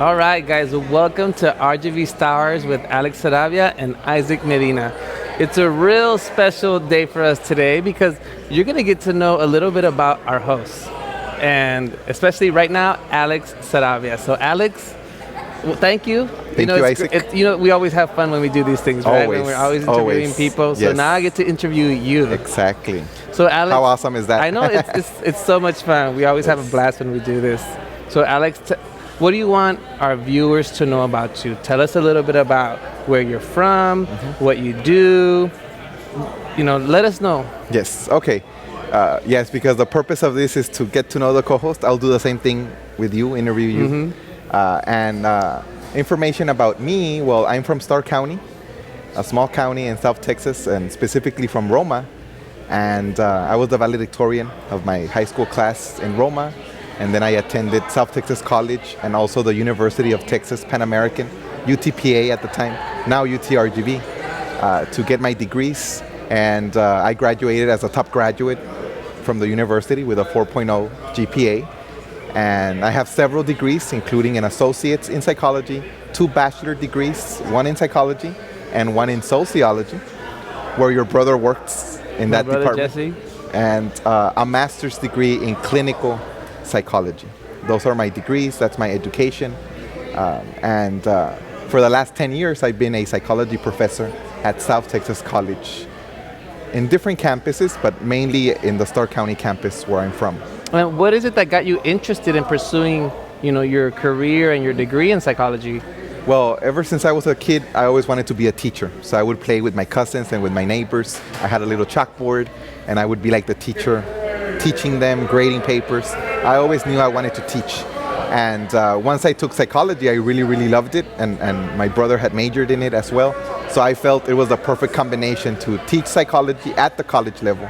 All right, guys, welcome to RGV Stars with Alex Sarabia and Isaac Medina. It's a real special day for us today because you're going to get to know a little bit about our hosts, and especially right now, Alex Sarabia. So, Alex, well, thank you. Thank you, Isaac. We always have fun when we do these things, right? Always, When we're always interviewing people. So yes. now I get to interview you. Exactly. So, Alex, how awesome is that? I know it's so much fun. We always have a blast when we do this. So, Alex, what do you want our viewers to know about you? Tell us a little bit about where you're from, what you do. Let us know. Yes. Okay. Yes, because the purpose of this is to get to know the co-host. I'll do the same thing with you, interview you. And information about me, well, I'm from Starr County, a small county in South Texas, and specifically from Roma. And I was the valedictorian of my high school class in Roma. And then I attended South Texas College and also the University of Texas Pan American, UTPA at the time, now UTRGV, to get my degrees. And I graduated as a top graduate from the university with a 4.0 GPA. And I have several degrees, including an associate's in psychology, 2 bachelor degrees, 1 in psychology and 1 in sociology, where your brother works in that department. Jesse. And a master's degree in clinical psychology. Those are my degrees. That's my education. And for the last 10 years, I've been a psychology professor at South Texas College in different campuses, but mainly in the Starr County campus where I'm from. And what is it that got you interested in pursuing, your career and your degree in psychology? Well, ever since I was a kid, I always wanted to be a teacher. So I would play with my cousins and with my neighbors. I had a little chalkboard, and I would be like the teacher, teaching them, grading papers. I always knew I wanted to teach. And once I took psychology, I really, really loved it. And my brother had majored in it as well. So I felt it was the perfect combination to teach psychology at the college level.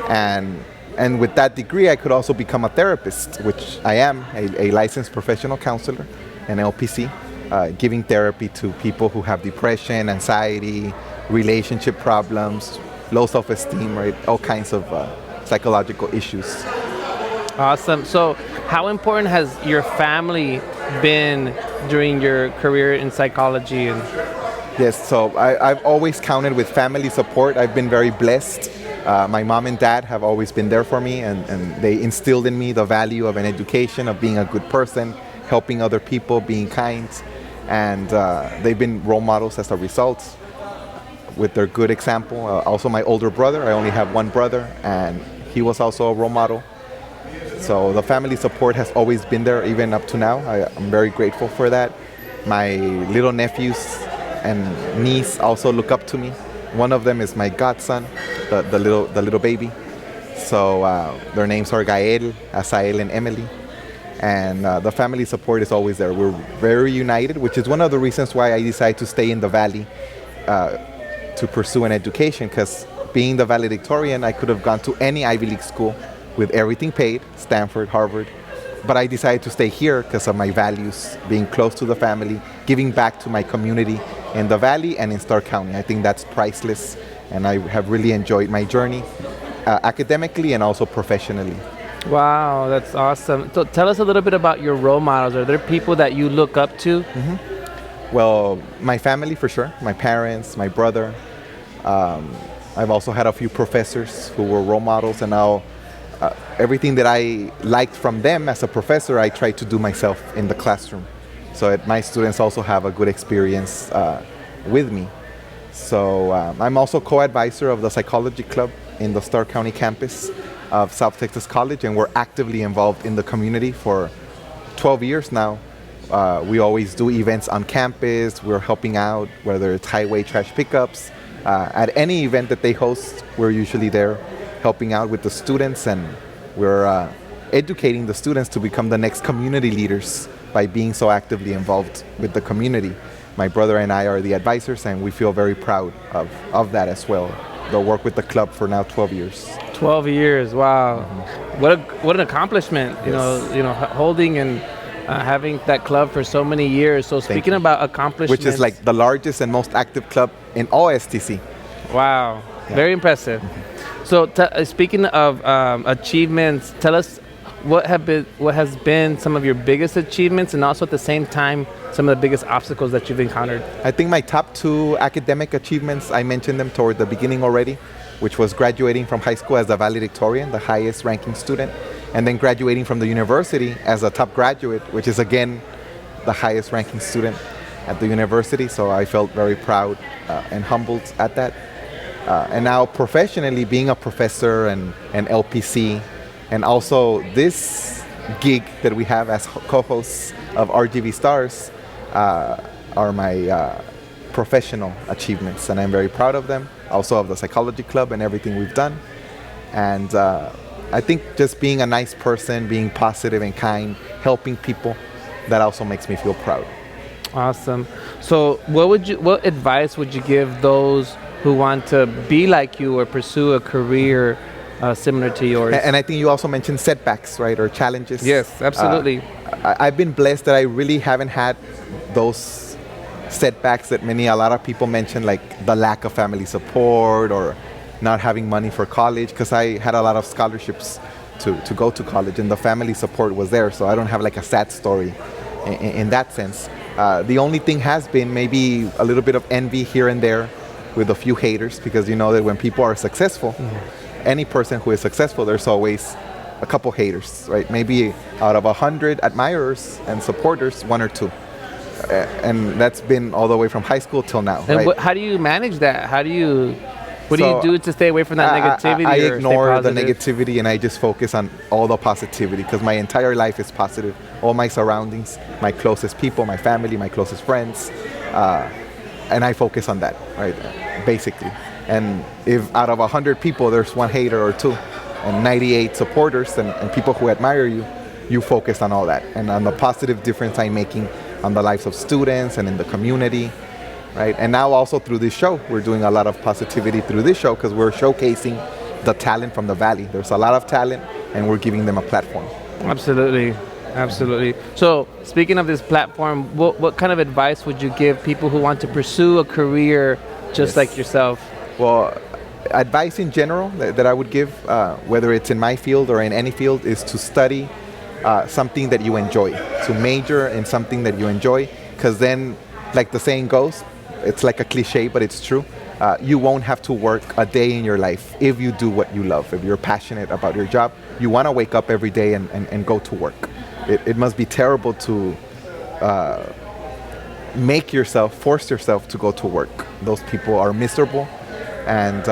And with that degree, I could also become a therapist, which I am, a licensed professional counselor, an LPC, giving therapy to people who have depression, anxiety, relationship problems, low self-esteem, right? All kinds of psychological issues. Awesome. So how important has your family been during your career in psychology? Yes, so I've always counted with family support. I've been very blessed. My mom and dad have always been there for me, and they instilled in me the value of an education, of being a good person, helping other people, being kind. And they've been role models as a result with their good example. Also my older brother, I only have one brother, and he was also a role model. So the family support has always been there, even up to now. I'm very grateful for that. My little nephews and niece also look up to me. One of them is my godson, the little baby. So their names are Gael, Asael, and Emily. And the family support is always there. We're very united, which is one of the reasons why I decided to stay in the Valley to pursue an education, because being the valedictorian, I could have gone to any Ivy League school with everything paid, Stanford, Harvard. But I decided to stay here because of my values, being close to the family, giving back to my community in the Valley and in Starr County. I think that's priceless, and I have really enjoyed my journey academically and also professionally. Wow, that's awesome. So tell us a little bit about your role models. Are there people that you look up to? Well, my family for sure, my parents, my brother. I've also had a few professors who were role models, and now everything that I liked from them as a professor, I try to do myself in the classroom. So my students also have a good experience with me. So I'm also co-advisor of the psychology club in the Starr County campus of South Texas College, and we're actively involved in the community for 12 years now. We always do events on campus. We're helping out, whether it's highway trash pickups. At any event that they host, we're usually there helping out with the students, and we're educating the students to become the next community leaders by being so actively involved with the community. My brother and I are the advisors, and we feel very proud of that as well. The work with the club for now 12 years. 12 years, wow. What an accomplishment, holding and having that club for so many years. So speaking about accomplishments. Which is like the largest and most active club in all STC. Wow, very impressive. So speaking of achievements, tell us what has been some of your biggest achievements, and also at the same time some of the biggest obstacles that you've encountered? I think my top two academic achievements, I mentioned them toward the beginning already, which was graduating from high school as a valedictorian, the highest ranking student, and then graduating from the university as a top graduate, which is again the highest ranking student at the university. So I felt very proud and humbled at that. And now professionally, being a professor and an LPC, and also this gig that we have as co-hosts of RGV Stars are my professional achievements, and I'm very proud of them. Also of the psychology club and everything we've done. And I think just being a nice person, being positive and kind, helping people, that also makes me feel proud. Awesome. So what advice would you give those who want to be like you or pursue a career similar to yours? And I think you also mentioned setbacks, right, or challenges. Yes, absolutely. I've been blessed that I really haven't had those setbacks that a lot of people mention, like the lack of family support or not having money for college, because I had a lot of scholarships to go to college, and the family support was there, so I don't have like a sad story in that sense. The only thing has been maybe a little bit of envy here and there with a few haters, because you know that when people are successful, any person who is successful, there's always a couple haters, right? Maybe out of 100 admirers and supporters, one or two. And that's been all the way from high school till now. And right? how do you manage that? What do you do to stay away from that negativity? I or ignore stay the negativity, and I just focus on all the positivity, because my entire life is positive. All my surroundings, my closest people, my family, my closest friends, and I focus on that, right? Basically. And if out of 100 people there's one hater or two, and 98 supporters and people who admire you, you focus on all that and on the positive difference I'm making on the lives of students and in the community. Right? And now also through this show, we're doing a lot of positivity through this show, because we're showcasing the talent from the Valley. There's a lot of talent, and we're giving them a platform. Absolutely. So speaking of this platform, what kind of advice would you give people who want to pursue a career just like yourself? Well, advice in general that I would give, whether it's in my field or in any field, is to study something that you enjoy, to major in something that you enjoy, because then, like the saying goes, it's like a cliche, but it's true. You won't have to work a day in your life if you do what you love. If you're passionate about your job, you want to wake up every day and go to work. It must be terrible to force yourself to go to work. Those people are miserable, and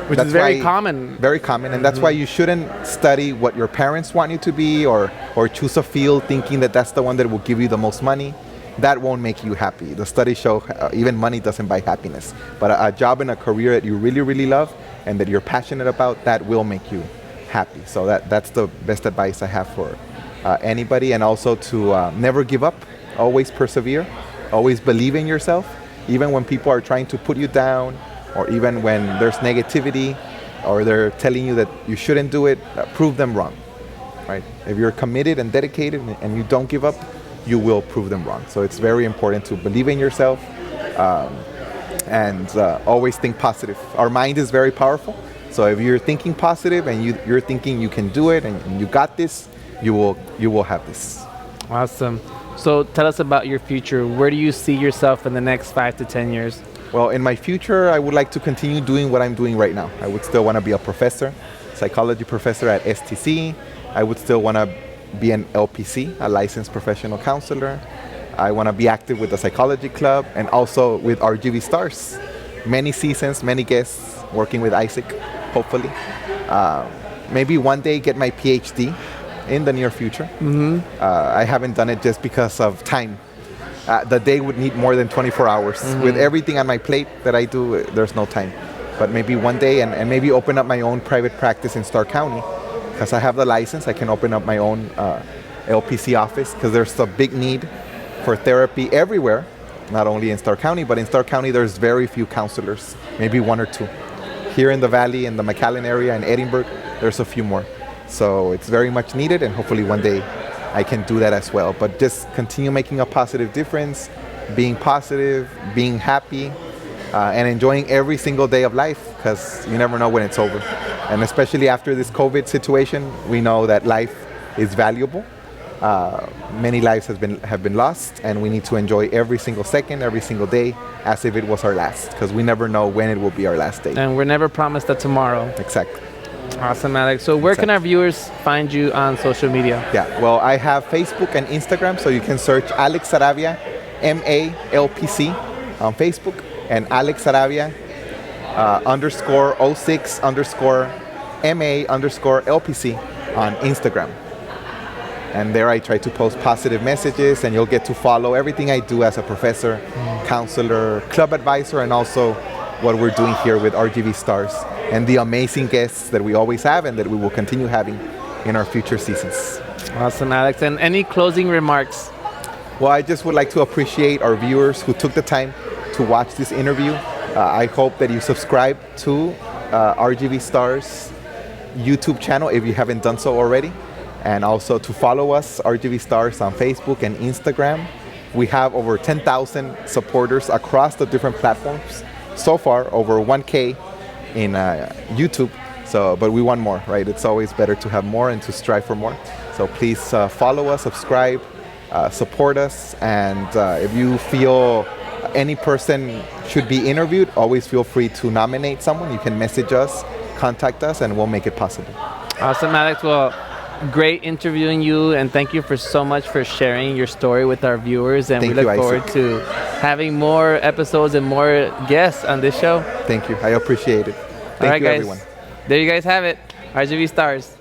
which is very common. Very common, and that's why you shouldn't study what your parents want you to be, or choose a field thinking that that's the one that will give you the most money. That won't make you happy. The studies show even money doesn't buy happiness. But a job and a career that you really, really love and that you're passionate about, that will make you happy. So that's the best advice I have for anybody. And also to never give up, always persevere, always believe in yourself, even when people are trying to put you down, or even when there's negativity, or they're telling you that you shouldn't do it, prove them wrong, right? If you're committed and dedicated and you don't give up, you will prove them wrong. So it's very important to believe in yourself and always think positive. Our mind is very powerful. So if you're thinking positive and you're thinking you can do it and you got this, you will have this. Awesome. So tell us about your future. Where do you see yourself in the next 5 to 10 years? Well, in my future, I would like to continue doing what I'm doing right now. I would still want to be a professor, psychology professor at STC. I would still want to be an LPC, a licensed professional counselor. I want to be active with the psychology club and also with RGV Stars. Many seasons, many guests, working with Isaac, hopefully. Maybe one day get my PhD in the near future. I haven't done it just because of time. The day would need more than 24 hours. With everything on my plate that I do, there's no time. But maybe one day, and maybe open up my own private practice in Starr County. Because I have the license, I can open up my own LPC office, because there's a big need for therapy everywhere, not only in Starr County, but in Starr County there's very few counselors, maybe one or two. Here in the Valley, in the McAllen area, in Edinburgh, there's a few more. So it's very much needed, and hopefully one day I can do that as well. But just continue making a positive difference, being positive, being happy, and enjoying every single day of life, because you never know when it's over. And especially after this COVID situation, we know that life is valuable. Many lives have been lost, and we need to enjoy every single second, every single day, as if it was our last, because we never know when it will be our last day. And we're never promised a tomorrow. Exactly. Awesome, Alex. So where can our viewers find you on social media? Yeah, well, I have Facebook and Instagram, so you can search Alex Sarabia, MALPC on Facebook, and Alex Sarabia _06 _ MA _ LPC on Instagram. And there I try to post positive messages, and you'll get to follow everything I do as a professor, counselor, club advisor, and also what we're doing here with RGV Stars and the amazing guests that we always have and that we will continue having in our future seasons. Awesome, Alex. And any closing remarks? Well, I just would like to appreciate our viewers who took the time to watch this interview. I hope that you subscribe to RGV Stars YouTube channel if you haven't done so already. And also to follow us, RGV Stars, on Facebook and Instagram. We have over 10,000 supporters across the different platforms. So far, over 1K in YouTube. So, but we want more, right? It's always better to have more and to strive for more. So please follow us, subscribe, support us. And if you feel any person should be interviewed, always feel free to nominate someone. You can message us, contact us, and we'll make it possible. Awesome, Alex. Well, great interviewing you, and thank you for so much for sharing your story with our viewers, and we look forward to having more episodes and more guests on this show. Thank you. I appreciate it. Thank you, guys. everyone. There you guys have it. RGV Stars.